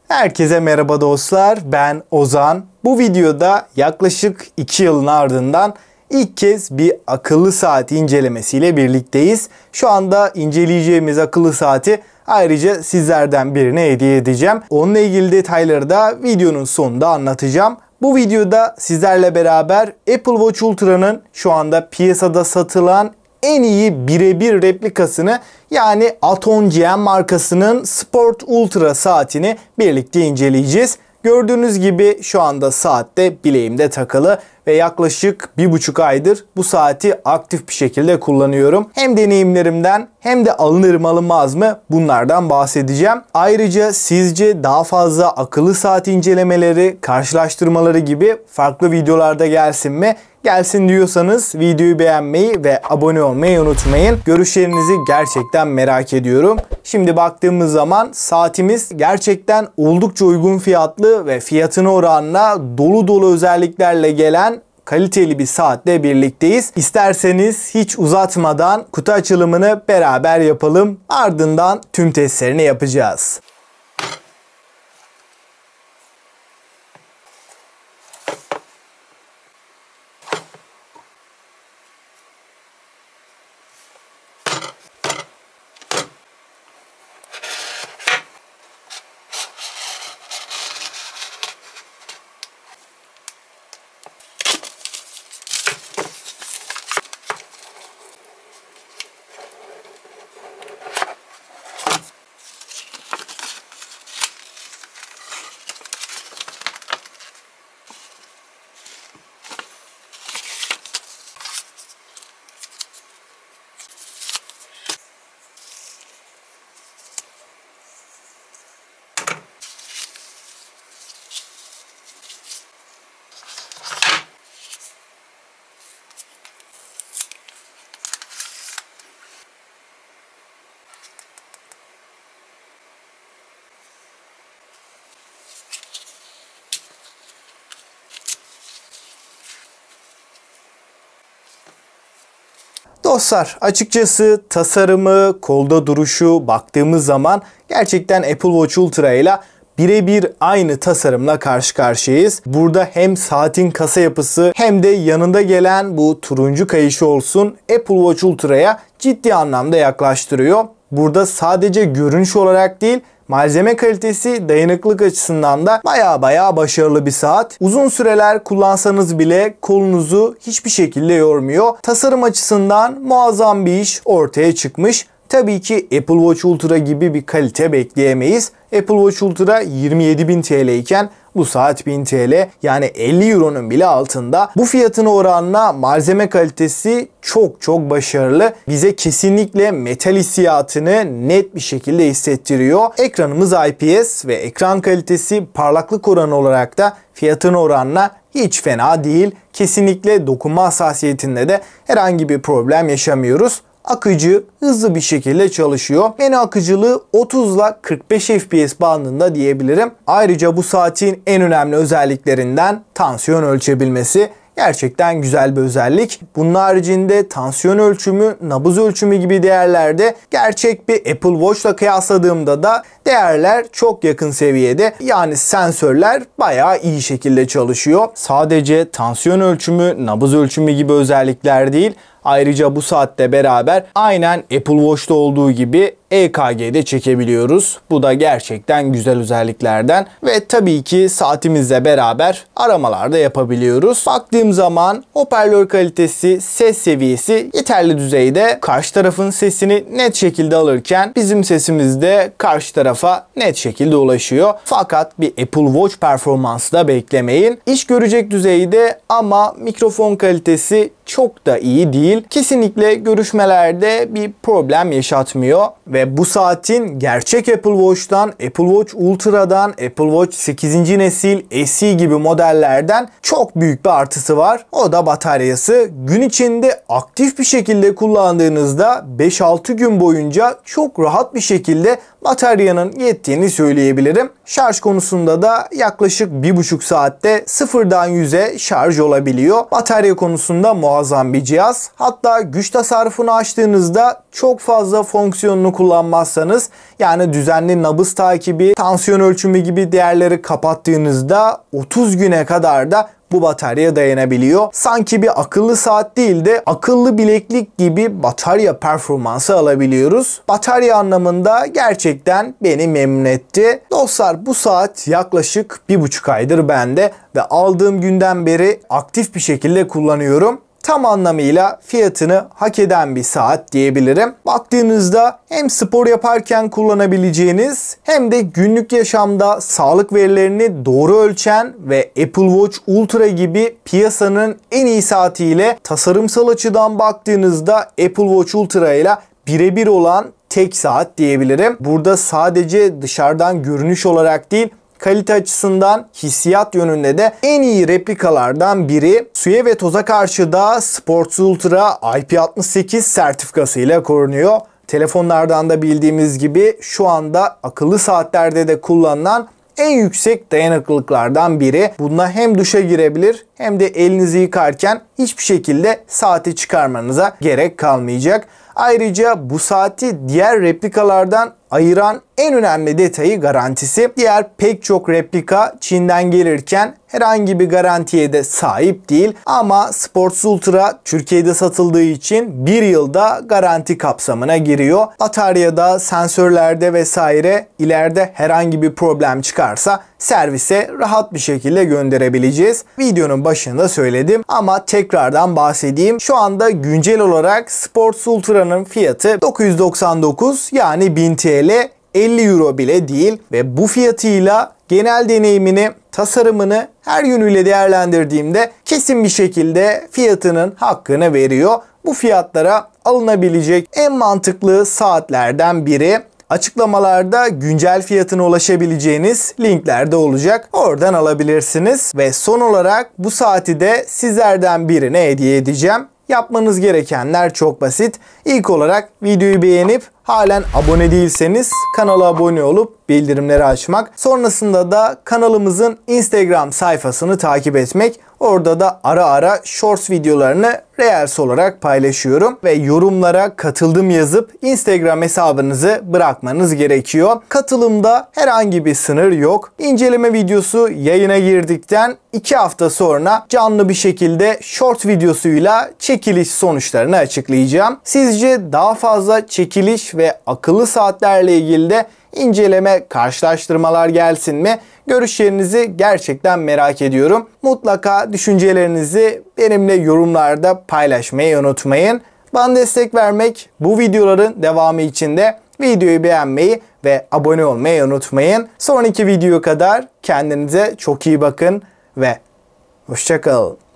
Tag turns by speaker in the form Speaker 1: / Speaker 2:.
Speaker 1: Herkese merhaba dostlar, ben Ozan. Bu videoda yaklaşık 2 yılın ardından ilk kez bir akıllı saat incelemesiyle birlikteyiz. Şu anda inceleyeceğimiz akıllı saati ayrıca sizlerden birine hediye edeceğim. Onunla ilgili detayları da videonun sonunda anlatacağım. Bu videoda sizlerle beraber Apple Watch Ultra'nın şu anda piyasada satılan en iyi birebir replikasını, yani Atton GM markasının Sport Ultra saatini birlikte inceleyeceğiz. Gördüğünüz gibi şu anda saatte bileğimde takılı ve yaklaşık 1,5 aydır bu saati aktif bir şekilde kullanıyorum. Hem deneyimlerimden hem de alınır mı alınmaz mı bunlardan bahsedeceğim. Ayrıca sizce daha fazla akıllı saat incelemeleri, karşılaştırmaları gibi farklı videolarda gelsin mi? Gelsin diyorsanız videoyu beğenmeyi ve abone olmayı unutmayın. Görüşlerinizi gerçekten merak ediyorum. Şimdi baktığımız zaman saatimiz gerçekten oldukça uygun fiyatlı ve fiyatına oranla dolu dolu özelliklerle gelen kaliteli bir saatle birlikteyiz. İsterseniz hiç uzatmadan kutu açılımını beraber yapalım. Ardından tüm testlerini yapacağız. Dostlar, açıkçası tasarımı, kolda duruşu baktığımız zaman gerçekten Apple Watch Ultra ile birebir aynı tasarımla karşı karşıyayız. Burada hem saatin kasa yapısı hem de yanında gelen bu turuncu kayışı olsun Apple Watch Ultra'ya ciddi anlamda yaklaştırıyor. Burada sadece görünüş olarak değil, malzeme kalitesi, dayanıklılık açısından da baya başarılı bir saat. Uzun süreler kullansanız bile kolunuzu hiçbir şekilde yormuyor. Tasarım açısından muazzam bir iş ortaya çıkmış. Tabii ki Apple Watch Ultra gibi bir kalite bekleyemeyiz. Apple Watch Ultra 27.000 TL iken bu saat 1000 TL, yani 50 Euro'nun bile altında. Bu fiyatın oranla malzeme kalitesi çok başarılı. Bize kesinlikle metal hissiyatını net bir şekilde hissettiriyor. Ekranımız IPS ve ekran kalitesi parlaklık oranı olarak da fiyatın oranla hiç fena değil. Kesinlikle dokunma hassasiyetinde de herhangi bir problem yaşamıyoruz. Akıcı, hızlı bir şekilde çalışıyor. Menü akıcılığı 30 ile 45 FPS bandında diyebilirim. Ayrıca bu saatin en önemli özelliklerinden tansiyon ölçebilmesi. Gerçekten güzel bir özellik. Bunun haricinde tansiyon ölçümü, nabız ölçümü gibi değerlerde gerçek bir Apple Watch ile kıyasladığımda da değerler çok yakın seviyede. Yani sensörler bayağı iyi şekilde çalışıyor. Sadece tansiyon ölçümü, nabız ölçümü gibi özellikler değil. Ayrıca bu saatle beraber aynen Apple Watch'ta olduğu gibi EKG'de çekebiliyoruz. Bu da gerçekten güzel özelliklerden ve tabii ki saatimizle beraber aramalar da yapabiliyoruz. Baktığım zaman hoparlör kalitesi, ses seviyesi yeterli düzeyde. Karşı tarafın sesini net şekilde alırken bizim sesimiz de karşı tarafa net şekilde ulaşıyor. Fakat bir Apple Watch performansı da beklemeyin. İş görecek düzeyde ama mikrofon kalitesi çok da iyi değil. Kesinlikle görüşmelerde bir problem yaşatmıyor ve bu saatin gerçek Apple Watch'tan, Apple Watch Ultra'dan, Apple Watch 8. nesil SE gibi modellerden çok büyük bir artısı var. O da bataryası. Gün içinde aktif bir şekilde kullandığınızda 5-6 gün boyunca çok rahat bir şekilde bataryanın yettiğini söyleyebilirim. Şarj konusunda da yaklaşık 1,5 saatte sıfırdan 100'e şarj olabiliyor. Batarya konusunda muazzam bir cihaz. Hatta güç tasarrufunu açtığınızda çok fazla fonksiyonunu kullanmazsanız, yani düzenli nabız takibi, tansiyon ölçümü gibi değerleri kapattığınızda 30 güne kadar da bu batarya dayanabiliyor. Sanki bir akıllı saat değil de akıllı bileklik gibi batarya performansı alabiliyoruz. Batarya anlamında gerçekten beni memnun etti. Dostlar, bu saat yaklaşık 1,5 aydır bende ve aldığım günden beri aktif bir şekilde kullanıyorum. Tam anlamıyla fiyatını hak eden bir saat diyebilirim. Baktığınızda hem spor yaparken kullanabileceğiniz hem de günlük yaşamda sağlık verilerini doğru ölçen ve Apple Watch Ultra gibi piyasanın en iyi saatiyle tasarımsal açıdan baktığınızda Apple Watch Ultra ile birebir olan tek saat diyebilirim. Burada sadece dışarıdan görünüş olarak değil, kalite açısından hissiyat yönünde de en iyi replikalardan biri. Suya ve toza karşı da Sports Ultra IP68 sertifikasıyla korunuyor. Telefonlardan da bildiğimiz gibi şu anda akıllı saatlerde de kullanılan en yüksek dayanıklılıklardan biri. Bununla hem duşa girebilir hem de elinizi yıkarken hiçbir şekilde saati çıkarmanıza gerek kalmayacak. Ayrıca bu saati diğer replikalardan ayıran en önemli detayı garantisi. Diğer pek çok replika Çin'den gelirken herhangi bir garantiye de sahip değil. Ama Sports Ultra Türkiye'de satıldığı için 1 yılda garanti kapsamına giriyor. Bataryada, sensörlerde vesaire ileride herhangi bir problem çıkarsa servise rahat bir şekilde gönderebileceğiz. Videonun başında söyledim ama tekrardan bahsedeyim. Şu anda güncel olarak Sports Ultra'nın fiyatı 999, yani 1000 TL, 50 euro bile değil ve bu fiyatıyla genel deneyimini, tasarımını her yönüyle değerlendirdiğimde kesin bir şekilde fiyatının hakkını veriyor. Bu fiyatlara alınabilecek en mantıklı saatlerden biri. Açıklamalarda güncel fiyatına ulaşabileceğiniz linkler de olacak. Oradan alabilirsiniz. Ve son olarak bu saati de sizlerden birine hediye edeceğim. Yapmanız gerekenler çok basit. İlk olarak videoyu beğenip halen abone değilseniz kanala abone olup bildirimleri açmak. Sonrasında da kanalımızın Instagram sayfasını takip etmek. Orada da ara ara Shorts videolarını Reels olarak paylaşıyorum. Ve yorumlara katıldım yazıp Instagram hesabınızı bırakmanız gerekiyor. Katılımda herhangi bir sınır yok. İnceleme videosu yayına girdikten 2 hafta sonra canlı bir şekilde Short videosuyla çekiliş sonuçlarını açıklayacağım. Sizce daha fazla çekiliş ve akıllı saatlerle ilgili de inceleme, karşılaştırmalar gelsin mi? Görüşlerinizi gerçekten merak ediyorum. Mutlaka düşüncelerinizi benimle yorumlarda paylaşmayı unutmayın. Bana destek vermek, bu videoların devamı için de videoyu beğenmeyi ve abone olmayı unutmayın. Sonraki videoya kadar kendinize çok iyi bakın ve hoşça kalın.